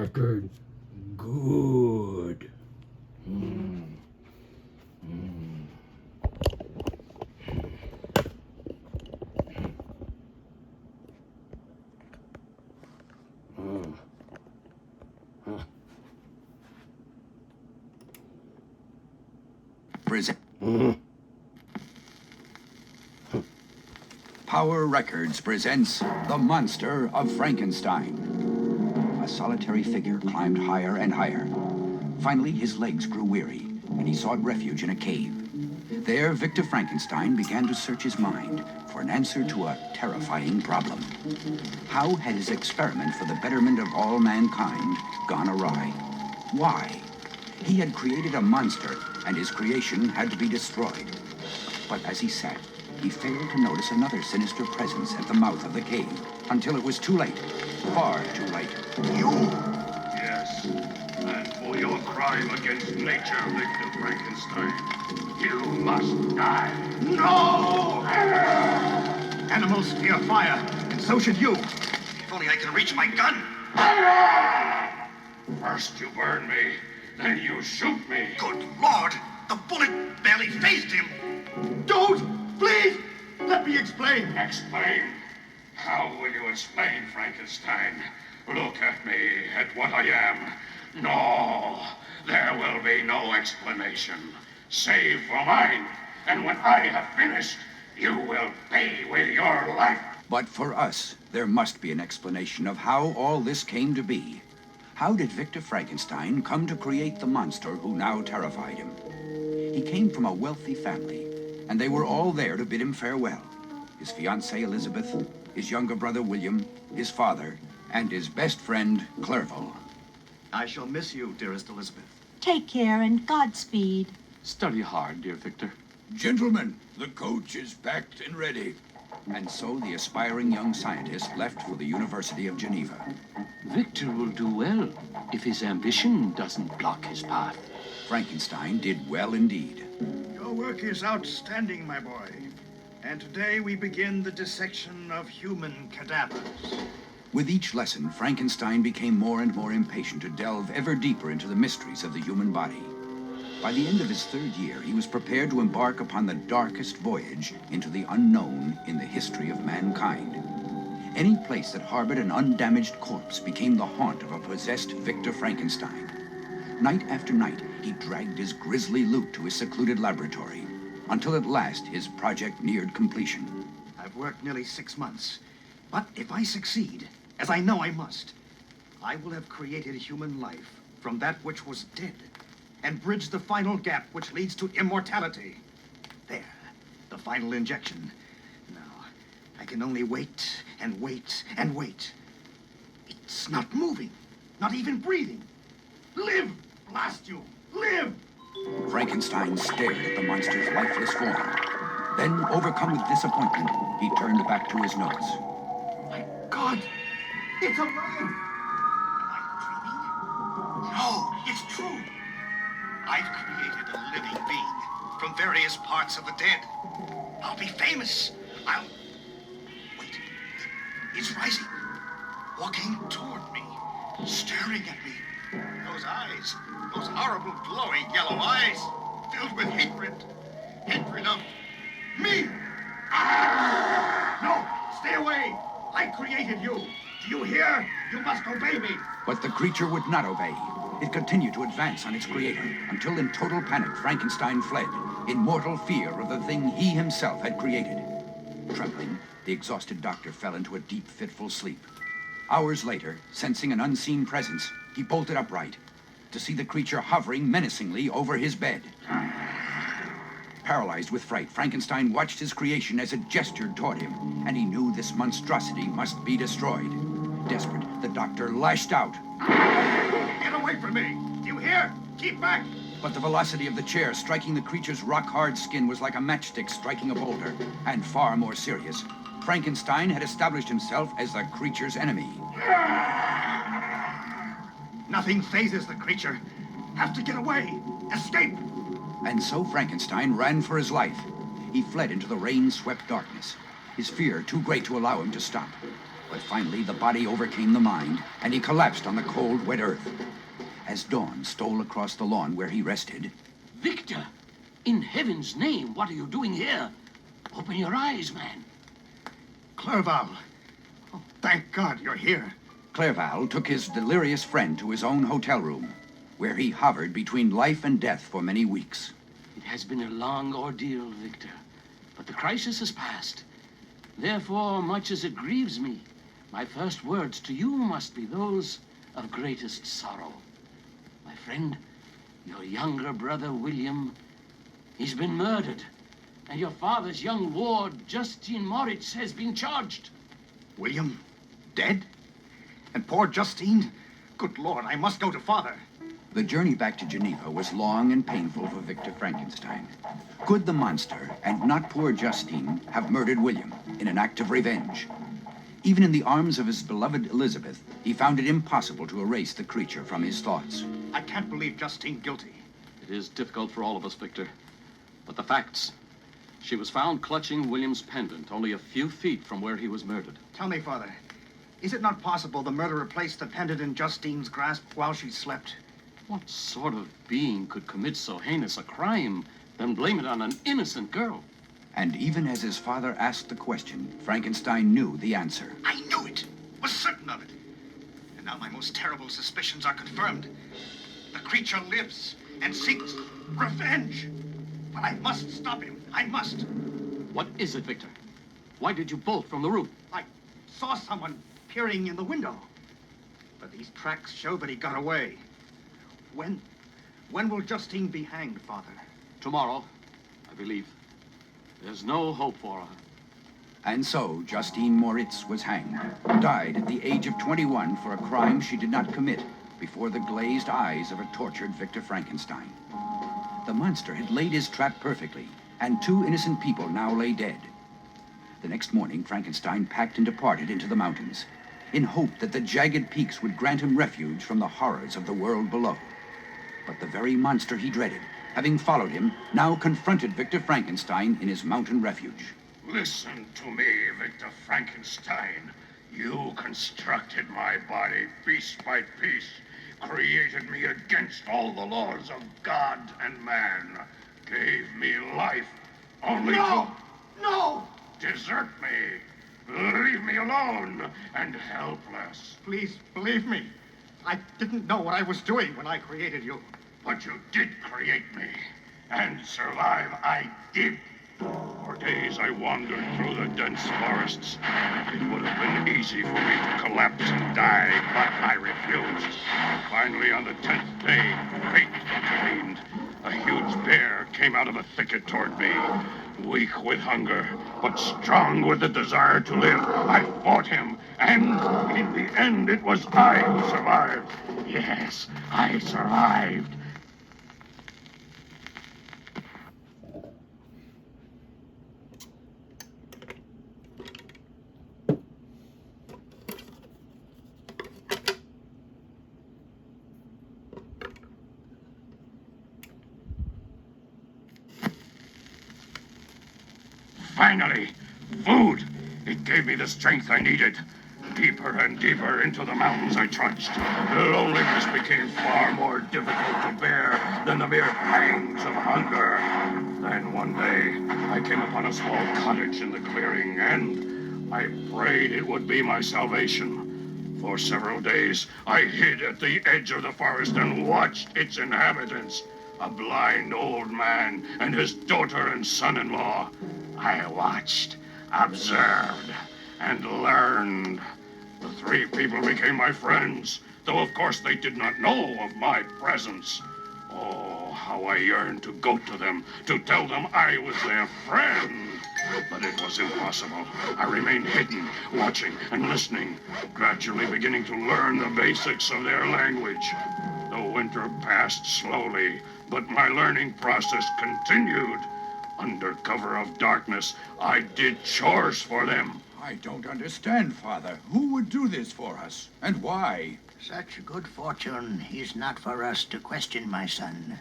record. Good. Power Records presents The Monster of Frankenstein. A solitary figure climbed higher and higher. Finally, his legs grew weary, and he sought refuge in a cave. There, Victor Frankenstein began to search his mind for an answer to a terrifying problem. How had his experiment for the betterment of all mankind gone awry? Why? He had created a monster, and his creation had to be destroyed. But as he sat, he failed to notice another sinister presence at the mouth of the cave, until it was too late. Far too late. You! Yes, and for your crime against nature, Victor Frankenstein, you must die. No! Animals fear fire, and so should you. If only I can reach my gun. First you burn me, then you shoot me. Good Lord! The bullet barely phased him. Don't! Please! Let me explain. Explain? How will you explain, Frankenstein? Look at me, at what I am. No, there will be no explanation, save for mine. And when I have finished, you will pay with your life. But for us, there must be an explanation of how all this came to be. How did Victor Frankenstein come to create the monster who now terrified him? He came from a wealthy family, and they were all there to bid him farewell. His fiancée Elizabeth, his younger brother William, his father, and his best friend Clerval. I shall miss you, dearest Elizabeth. Take care and Godspeed. Study hard, dear Victor. Gentlemen, the coach is packed and ready. And so the aspiring young scientist left for the University of Geneva. Victor will do well if his ambition doesn't block his path. Frankenstein did well indeed. Your work is outstanding, my boy. And today we begin the dissection of human cadavers. With each lesson, Frankenstein became more and more impatient to delve ever deeper into the mysteries of the human body. By the end of his third year, he was prepared to embark upon the darkest voyage into the unknown in the history of mankind. Any place that harbored an undamaged corpse became the haunt of a possessed Victor Frankenstein. Night after night, he dragged his grisly loot to his secluded laboratory, until at last his project neared completion. I've worked nearly 6 months. But if I succeed, as I know I must, I will have created human life from that which was dead, and bridged the final gap which leads to immortality. There, the final injection. Now, I can only wait and wait and wait. It's not moving, not even breathing. Live, blast you, live! Frankenstein stared at the monster's lifeless form. Then, overcome with disappointment, he turned back to his notes. My God, it's alive! Am I dreaming? No, it's true. I've created a living being from various parts of the dead. I'll be famous. Wait. It's rising. Walking toward me. Staring at me. Those eyes. Those horrible glowing yellow eyes. Filled with hatred. Hatred of me. No, stay away. I created you. Do you hear? You must obey me. But the creature would not obey. It continued to advance on its creator, until in total panic, Frankenstein fled, in mortal fear of the thing he himself had created. Trembling, the exhausted doctor fell into a deep, fitful sleep. Hours later, sensing an unseen presence, he bolted upright, to see the creature hovering menacingly over his bed. Paralyzed with fright, Frankenstein watched his creation as it gestured toward him, and he knew this monstrosity must be destroyed. Desperate, the doctor lashed out. Get away from me! Do you hear? Keep back! But the velocity of the chair striking the creature's rock-hard skin was like a matchstick striking a boulder, and far more serious. Frankenstein had established himself as the creature's enemy. Nothing phases the creature. Have to get away. Escape! And so Frankenstein ran for his life. He fled into the rain-swept darkness, his fear too great to allow him to stop. But finally, the body overcame the mind, and he collapsed on the cold, wet earth. As dawn stole across the lawn where he rested, Victor, in heaven's name, what are you doing here? Open your eyes, man. Clerval. Oh, thank God you're here. Clerval took his delirious friend to his own hotel room, where he hovered between life and death for many weeks. It has been a long ordeal, Victor, but the crisis has passed. Therefore, much as it grieves me, my first words to you must be those of greatest sorrow. My friend, your younger brother, William, he's been murdered, and your father's young ward, Justine Moritz, has been charged. William, dead? And poor Justine? Good Lord, I must go to Father. The journey back to Geneva was long and painful for Victor Frankenstein. Could the monster, and not poor Justine, have murdered William in an act of revenge? Even in the arms of his beloved Elizabeth, he found it impossible to erase the creature from his thoughts. I can't believe Justine guilty. It is difficult for all of us, Victor. But the facts. She was found clutching William's pendant only a few feet from where he was murdered. Tell me, Father, is it not possible the murderer placed the pendant in Justine's grasp while she slept? What sort of being could commit so heinous a crime, then blame it on an innocent girl? And even as his father asked the question, Frankenstein knew the answer. I knew it! Was certain of it! And now my most terrible suspicions are confirmed. The creature lives and seeks revenge. But I must stop him. I must. What is it, Victor? Why did you bolt from the roof? I saw someone peering in the window. But these tracks show that he got away. When will Justine be hanged, Father? Tomorrow, I believe. There's no hope for her. And so Justine Moritz was hanged, died at the age of 21 for a crime she did not commit before the glazed eyes of a tortured Victor Frankenstein. The monster had laid his trap perfectly, and 2 innocent people now lay dead. The next morning, Frankenstein packed and departed into the mountains, in hope that the jagged peaks would grant him refuge from the horrors of the world below. But the very monster he dreaded, having followed him, now confronted Victor Frankenstein in his mountain refuge. Listen to me, Victor Frankenstein. You constructed my body piece by piece, created me against all the laws of God and man, gave me life, only No! to No! desert me, leave me alone and helpless. Please, believe me. I didn't know what I was doing when I created you. But you did create me, and survive I did. For days I wandered through the dense forests. It would have been easy for me to collapse and die, but I refused. Finally, on the 10th day, fate intervened. A huge bear came out of a thicket toward me. Weak with hunger, but strong with the desire to live, I fought him, and in the end it was I who survived. Yes, I survived. Finally, food! It gave me the strength I needed. Deeper and deeper into the mountains I trudged. Loneliness became far more difficult to bear than the mere pangs of hunger. Then one day, I came upon a small cottage in the clearing, and I prayed it would be my salvation. For several days, I hid at the edge of the forest and watched its inhabitants. A blind old man and his daughter and son-in-law. I watched, observed, and learned. The 3 people became my friends, though of course they did not know of my presence. Oh, how I yearned to go to them, to tell them I was their friend. But it was impossible. I remained hidden, watching and listening, gradually beginning to learn the basics of their language. The winter passed slowly, but my learning process continued. Under cover of darkness, I did chores for them. I don't understand, Father. Who would do this for us? And why? Such good fortune is not for us to question, my son.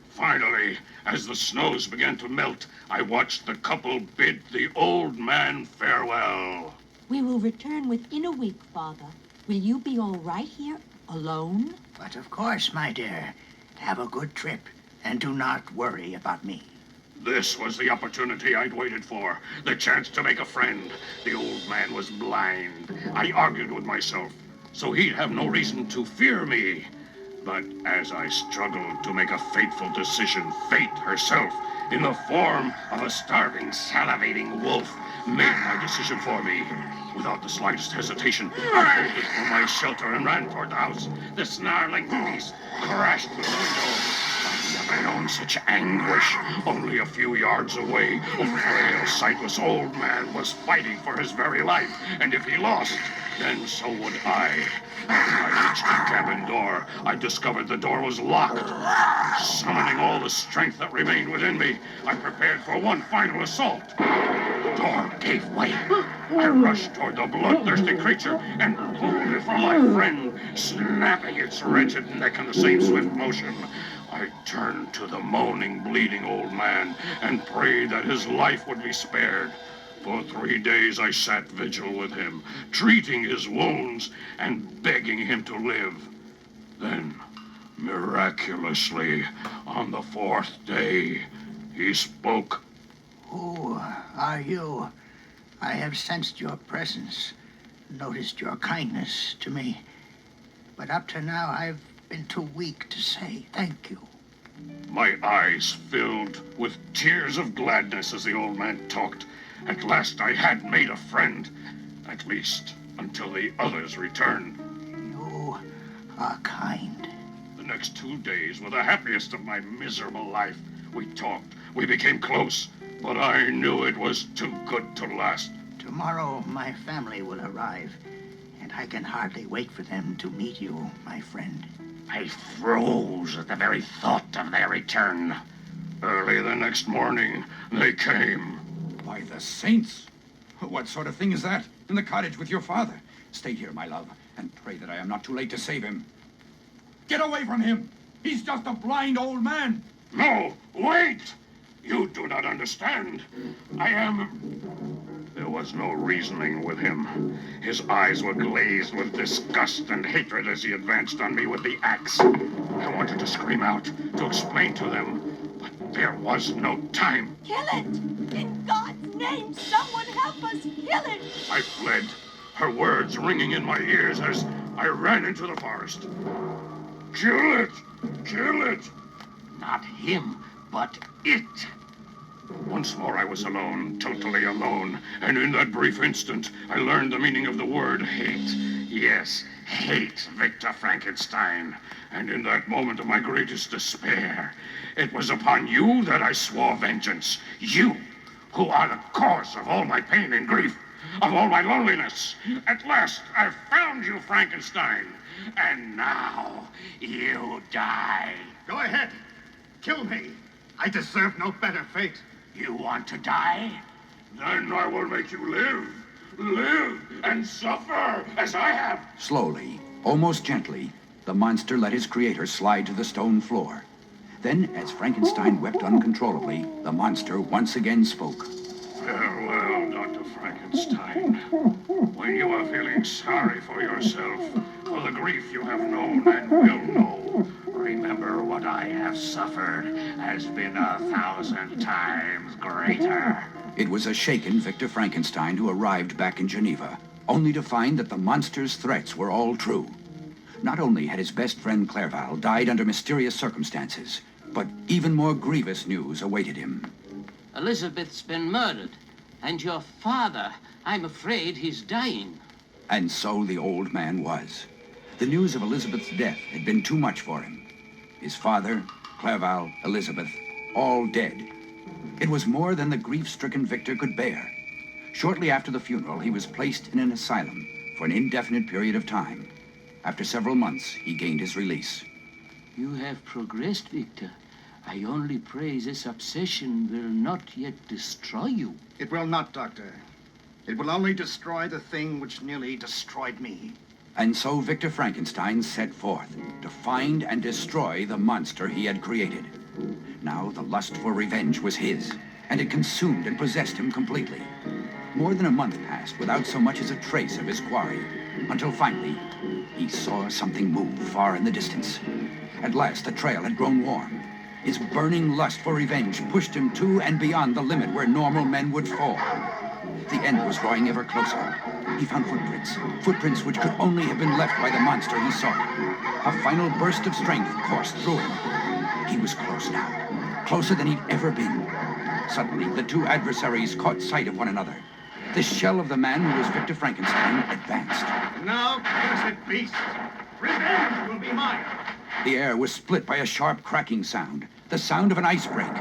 Finally, as the snows began to melt, I watched the couple bid the old man farewell. We will return within a week, Father. Will you be all right here, alone? But of course, my dear. Have a good trip, and do not worry about me. This was the opportunity I'd waited for. The chance to make a friend. The old man was blind. I argued with myself, so he'd have no reason to fear me. But as I struggled to make a fateful decision, fate herself, in the form of a starving, salivating wolf, made my decision for me. Without the slightest hesitation, I bolted for my shelter and ran toward the house. The snarling beast crashed through the window. I've never known such anguish. Only a few yards away, a frail, sightless old man was fighting for his very life. And if he lost, then so would I. As I reached the cabin door, I discovered the door was locked. Summoning all the strength that remained within me, I prepared for one final assault. The door gave way. I rushed toward the bloodthirsty creature and pulled it from my friend, snapping its wretched neck in the same swift motion. I turned to the moaning, bleeding old man and prayed that his life would be spared. For 3 days I sat vigil with him, treating his wounds and begging him to live. Then, miraculously, on the 4th day, he spoke. Who are you? I have sensed your presence, noticed your kindness to me. But up to now, I've been too weak to say thank you. My eyes filled with tears of gladness as the old man talked. At last I had made a friend, at least until the others returned. You are kind. The next 2 days were the happiest of my miserable life. We talked, we became close, but I knew it was too good to last. Tomorrow, my family will arrive, and I can hardly wait for them to meet you, my friend. I froze at the very thought of their return. Early the next morning, they came. By the saints! What sort of thing is that? In the cottage with your father? Stay here, my love, and pray that I am not too late to save him. Get away from him! He's just a blind old man! No, wait! You do not understand. I am... There was no reasoning with him. His eyes were glazed with disgust and hatred as he advanced on me with the axe. I wanted to scream out, to explain to them, but there was no time. Kill it! In God's name, someone help us! Kill it! I fled, her words ringing in my ears as I ran into the forest. Kill it! Kill it! Not him, but it. Once more I was alone, totally alone, and in that brief instant, I learned the meaning of the word hate. Yes, hate, Victor Frankenstein. And in that moment of my greatest despair, it was upon you that I swore vengeance. You, who are the cause of all my pain and grief, of all my loneliness. At last, I've found you, Frankenstein. And now, you die. Go ahead. Kill me. I deserve no better fate. You want to die? Then I will make you live. Live and suffer as I have. Slowly, almost gently, the monster let his creator slide to the stone floor. Then, as Frankenstein wept uncontrollably, the monster once again spoke. Farewell, Dr. Frankenstein. When you are feeling sorry for yourself, for the grief you have known and will know, remember what I have suffered has been 1,000 times greater. It was a shaken Victor Frankenstein who arrived back in Geneva, only to find that the monster's threats were all true. Not only had his best friend Clerval died under mysterious circumstances, but even more grievous news awaited him. Elizabeth's been murdered, and your father, I'm afraid he's dying. And so the old man was. The news of Elizabeth's death had been too much for him. His father, Clerval, Elizabeth, all dead. It was more than the grief-stricken Victor could bear. Shortly after the funeral, he was placed in an asylum for an indefinite period of time. After several months, he gained his release. You have progressed, Victor. I only pray this obsession will not yet destroy you. It will not, Doctor. It will only destroy the thing which nearly destroyed me. And so Victor Frankenstein set forth to find and destroy the monster he had created. Now the lust for revenge was his, and it consumed and possessed him completely. More than a month passed without so much as a trace of his quarry, until finally, he saw something move far in the distance. At last, the trail had grown warm. His burning lust for revenge pushed him to and beyond the limit where normal men would fall. The end was drawing ever closer. He found footprints which could only have been left by the monster he sought. A final burst of strength coursed through him. He was close now, closer than he'd ever been. Suddenly, the two adversaries caught sight of one another. The shell of the man who was Victor Frankenstein advanced. Now, cursed beast, revenge will be mine. The air was split by a sharp cracking sound, the sound of an ice break.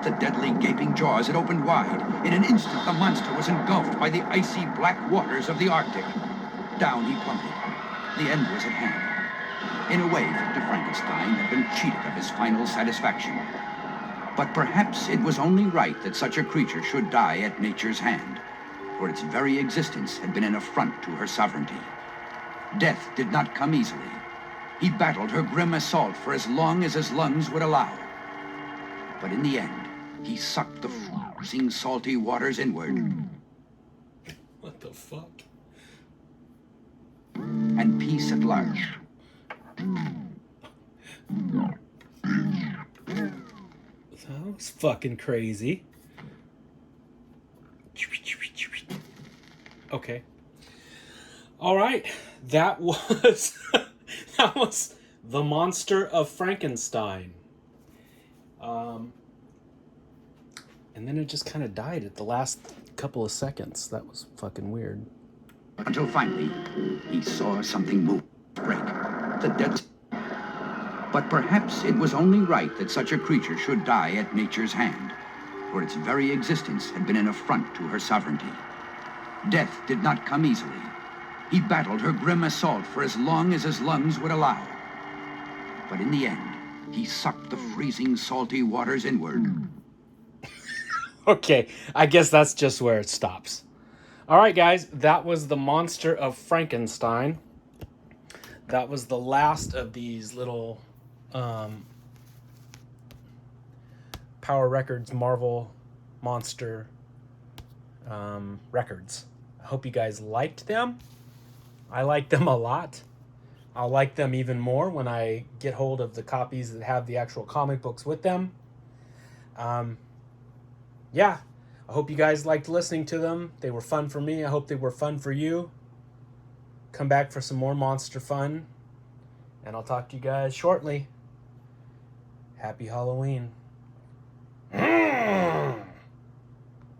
The deadly gaping jaws had opened wide. In an instant, the monster was engulfed by the icy black waters of the Arctic. Down he plummeted. The end was at hand. In a way, Victor Frankenstein had been cheated of his final satisfaction. But perhaps it was only right that such a creature should die at nature's hand, for its very existence had been an affront to her sovereignty. Death did not come easily. He battled her grim assault for as long as his lungs would allow. But in the end, he sucked the freezing salty waters inward. What the fuck? And peace at large. That was fucking crazy. Okay. All right. That was that was The Monster of Frankenstein. And then it just kind of died at the last couple of seconds. That was fucking weird. Until finally, he saw something move, break. The dead. But perhaps it was only right that such a creature should die at nature's hand, for its very existence had been an affront to her sovereignty. Death did not come easily. He battled her grim assault for as long as his lungs would allow. But in the end, he sucked the freezing, salty waters inward. Okay, I guess that's just where it stops. All right, guys, that was The Monster of Frankenstein. That was the last of these little Power Records Marvel Monster records. I hope you guys liked them. I like them a lot. I'll like them even more when I get hold of the copies that have the actual comic books with them. Yeah, I hope you guys liked listening to them. They were fun for me. I hope they were fun for you. Come back for some more monster fun. And I'll talk to you guys shortly. Happy Halloween.